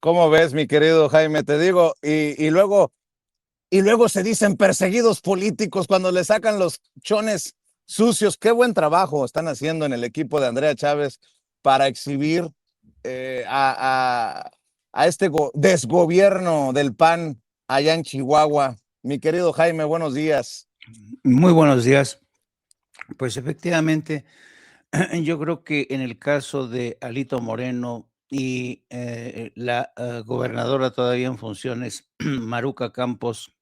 ¿Cómo ves, mi querido Jaime? Te digo, y luego se dicen perseguidos políticos cuando le sacan los chones sucios. Qué buen trabajo están haciendo en el equipo de Andrea Chávez para exhibir eh, a, a- a este desgobierno del PAN allá en Chihuahua. Mi querido Jaime, buenos días. Muy buenos días. Pues efectivamente, yo creo que en el caso de Alito Moreno y la gobernadora todavía en funciones, Maruca Campos,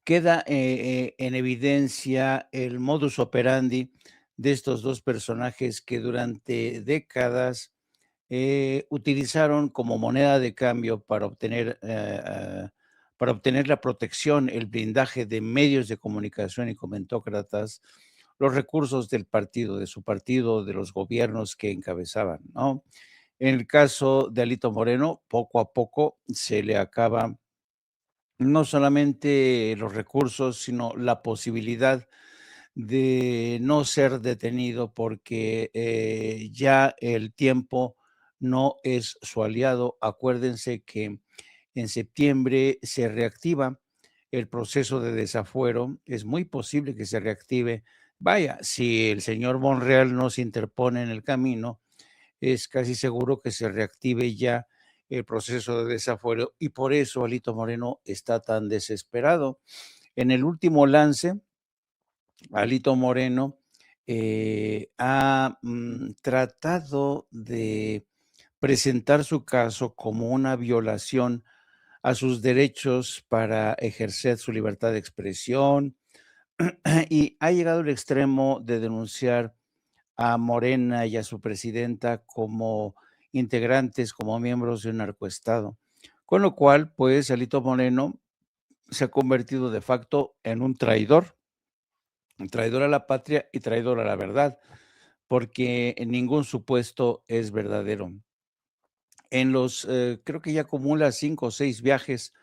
queda en evidencia el modus operandi de estos dos personajes que durante décadas utilizaron como moneda de cambio para obtener la protección, el blindaje de medios de comunicación y comentócratas, los recursos del partido, de su partido, de los gobiernos que encabezaban, ¿no? En el caso de Alito Moreno, poco a poco se le acaba no solamente los recursos, sino la posibilidad de no ser detenido porque ya el tiempo no es su aliado. Acuérdense que en septiembre se reactiva el proceso de desafuero. Es muy posible que se reactive. Vaya, si el señor Monreal no se interpone en el camino, es casi seguro que se reactive ya el proceso de desafuero y por eso Alito Moreno está tan desesperado. En el último lance, Alito Moreno ha tratado de presentar su caso como una violación a sus derechos para ejercer su libertad de expresión y ha llegado al extremo de denunciar a Morena y a su presidenta como integrantes, como miembros de un narcoestado. Con lo cual, pues, Alito Moreno se ha convertido de facto en un traidor a la patria y traidor a la verdad, porque ningún supuesto es verdadero. Creo que ya acumula 5 o 6 viajes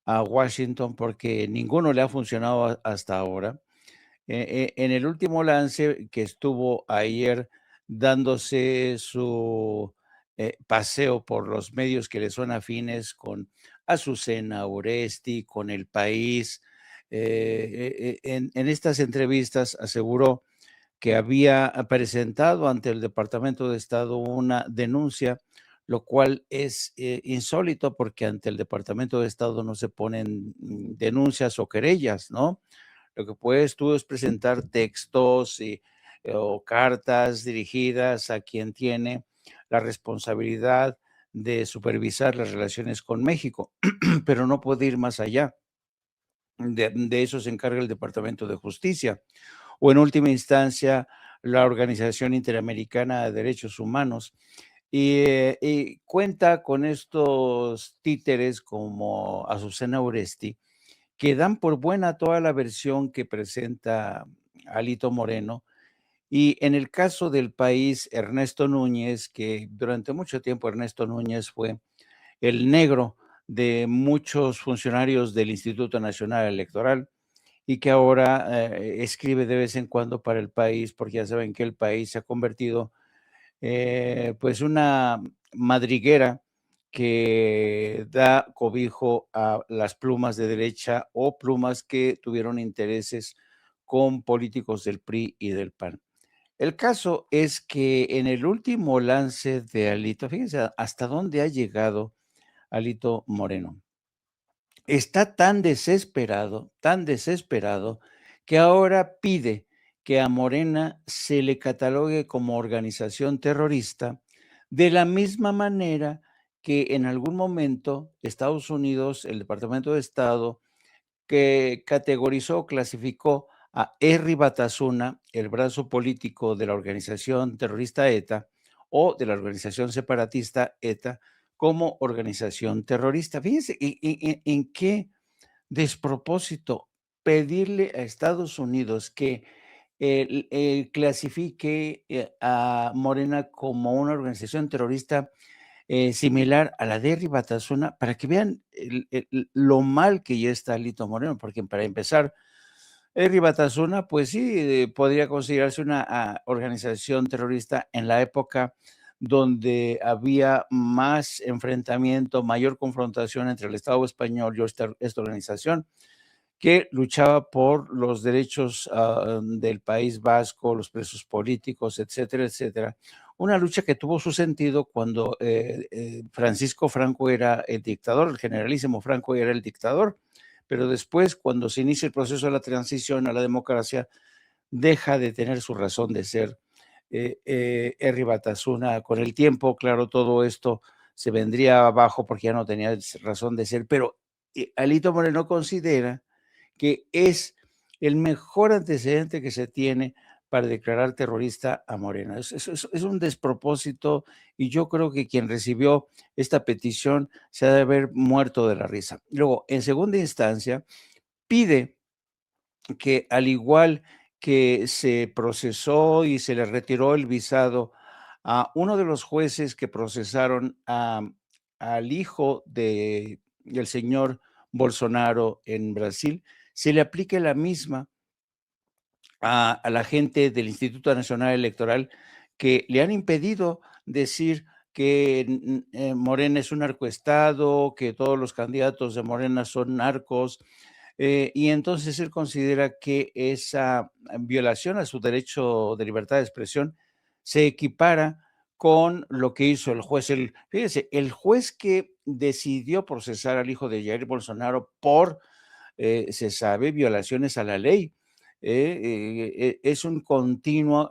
a Washington porque ninguno le ha funcionado hasta ahora. En el último lance que estuvo ayer dándose su paseo por los medios que le son afines con Azucena Oresti, con El País, en estas entrevistas aseguró que había presentado ante el Departamento de Estado una denuncia, lo cual es insólito porque ante el Departamento de Estado no se ponen denuncias o querellas, ¿no? Lo que puedes tú es presentar textos o cartas dirigidas a quien tiene la responsabilidad de supervisar las relaciones con México, pero no puede ir más allá. De eso se encarga el Departamento de Justicia o en última instancia la Organización Interamericana de Derechos Humanos. Y cuenta con estos títeres como Azucena Oresti, que dan por buena toda la versión que presenta Alito Moreno. Y en el caso del País, Ernesto Núñez, que durante mucho tiempo Ernesto Núñez fue el negro de muchos funcionarios del Instituto Nacional Electoral y que ahora escribe de vez en cuando para El País, porque ya saben que El País se ha convertido pues una madriguera que da cobijo a las plumas de derecha o plumas que tuvieron intereses con políticos del PRI y del PAN. El caso es que en el último lance de Alito, fíjense hasta dónde ha llegado Alito Moreno. Está tan desesperado, que ahora pide que a Morena se le catalogue como organización terrorista, de la misma manera que en algún momento Estados Unidos, el Departamento de Estado, que categorizó, clasificó a Herri Batasuna, el brazo político de la organización terrorista ETA o de la organización separatista ETA, como organización terrorista. Fíjense en qué despropósito pedirle a Estados Unidos que clasifique a Morena como una organización terrorista similar a la de Herri Batasuna, para que vean lo mal que ya está Alito Moreno, porque para empezar, Herri Batasuna, pues sí, podría considerarse una organización terrorista en la época donde había más enfrentamiento, mayor confrontación entre el Estado español y esta organización, que luchaba por los derechos del País Vasco, los presos políticos, etcétera, etcétera. Una lucha que tuvo su sentido cuando Francisco Franco era el dictador, el generalísimo Franco era el dictador, pero después, cuando se inicia el proceso de la transición a la democracia, deja de tener su razón de ser Herri Batasuna. Con el tiempo, claro, todo esto se vendría abajo porque ya no tenía razón de ser, pero Alito Moreno considera que es el mejor antecedente que se tiene para declarar terrorista a Morena. Es un despropósito y yo creo que quien recibió esta petición se ha de haber muerto de la risa. Luego, en segunda instancia, pide que al igual que se procesó y se le retiró el visado a uno de los jueces que procesaron al hijo del señor Bolsonaro en Brasil, se le aplique la misma a la gente del Instituto Nacional Electoral que le han impedido decir que Morena es un narcoestado, que todos los candidatos de Morena son narcos, y entonces él considera que esa violación a su derecho de libertad de expresión se equipara con lo que hizo el juez. Fíjese, el juez que decidió procesar al hijo de Jair Bolsonaro por, se sabe, violaciones a la ley. Es un continuo,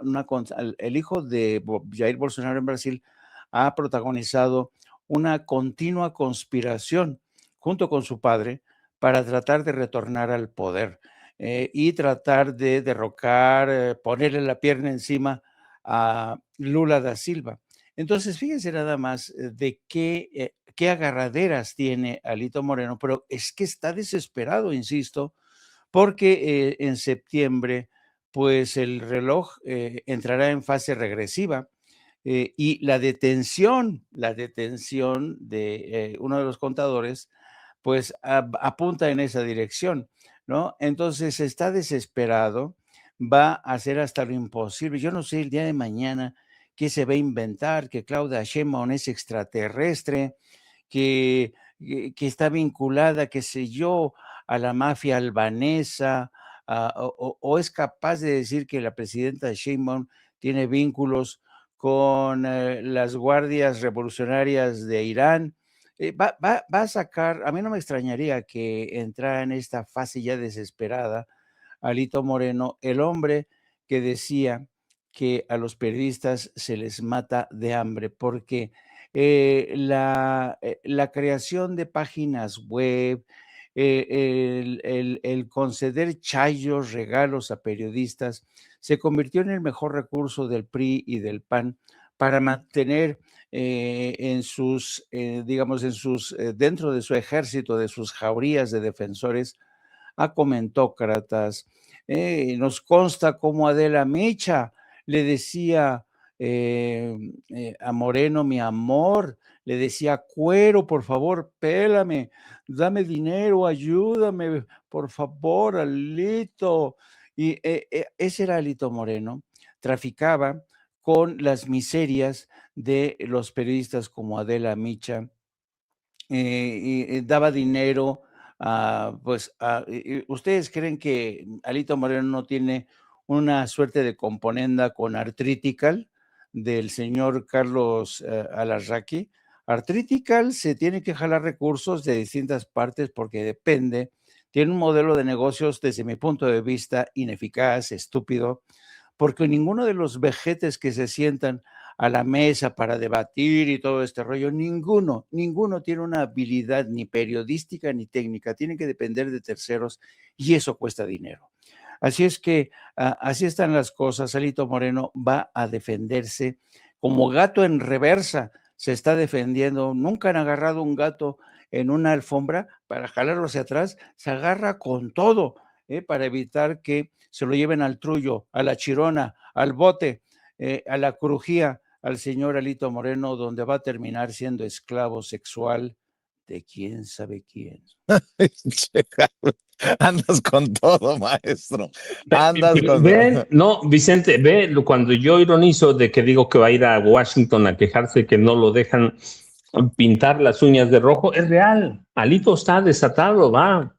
el hijo de Jair Bolsonaro en Brasil ha protagonizado una continua conspiración junto con su padre para tratar de retornar al poder y tratar de derrocar, ponerle la pierna encima a Lula da Silva. Entonces, fíjense nada más de qué agarraderas tiene Alito Moreno, pero es que está desesperado, insisto, porque en septiembre, pues el reloj entrará en fase regresiva y la detención de uno de los contadores, pues apunta en esa dirección, ¿no? Entonces está desesperado, va a hacer hasta lo imposible. Yo no sé el día de mañana qué se va a inventar, que Claudia Sheinbaum es extraterrestre, que está vinculada, qué sé yo, a la mafia albanesa, o es capaz de decir que la presidenta Sheinbaum tiene vínculos con las guardias revolucionarias de Irán. Va a sacar, a mí no me extrañaría que entrara en esta fase ya desesperada Alito Moreno, el hombre que decía que a los periodistas se les mata de hambre, porque la creación de páginas web, el conceder chayos, regalos a periodistas, se convirtió en el mejor recurso del PRI y del PAN para mantener en sus, digamos, dentro de su ejército, de sus jaurías de defensores, a comentócratas. Nos consta cómo Adela Micha le decía a Moreno, mi amor, le decía, Cuero, por favor, pélame, dame dinero, ayúdame, por favor, Alito. Y ese era Alito Moreno, traficaba con las miserias de los periodistas como Adela Micha, y daba dinero pues, ¿ustedes creen que Alito Moreno no tiene una suerte de componenda con Artritical del señor Carlos Alarraqui? Artritical se tiene que jalar recursos de distintas partes porque depende, tiene un modelo de negocios desde mi punto de vista ineficaz, estúpido, porque ninguno de los vejetes que se sientan a la mesa para debatir y todo este rollo, ninguno tiene una habilidad ni periodística ni técnica, tiene que depender de terceros y eso cuesta dinero. Así es que así están las cosas. Alito Moreno va a defenderse como gato en reversa, se está defendiendo. Nunca han agarrado un gato en una alfombra para jalarlo hacia atrás, se agarra con todo para evitar que se lo lleven al trullo, a la chirona, al bote, a la crujía, al señor Alito Moreno, donde va a terminar siendo esclavo sexual de quién sabe quién. Andas con todo, maestro. Andas con Ve, todo. no, Vicente, ve, cuando yo ironizo de que digo que va a ir a Washington a quejarse que no lo dejan pintar las uñas de rojo, es real. Alito está desatado, va.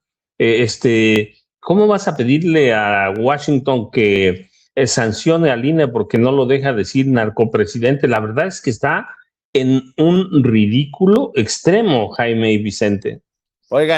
¿Cómo vas a pedirle a Washington que sancione al INE porque no lo deja decir narcopresidente? La verdad es que está en un ridículo extremo, Jaime y Vicente. Oigan,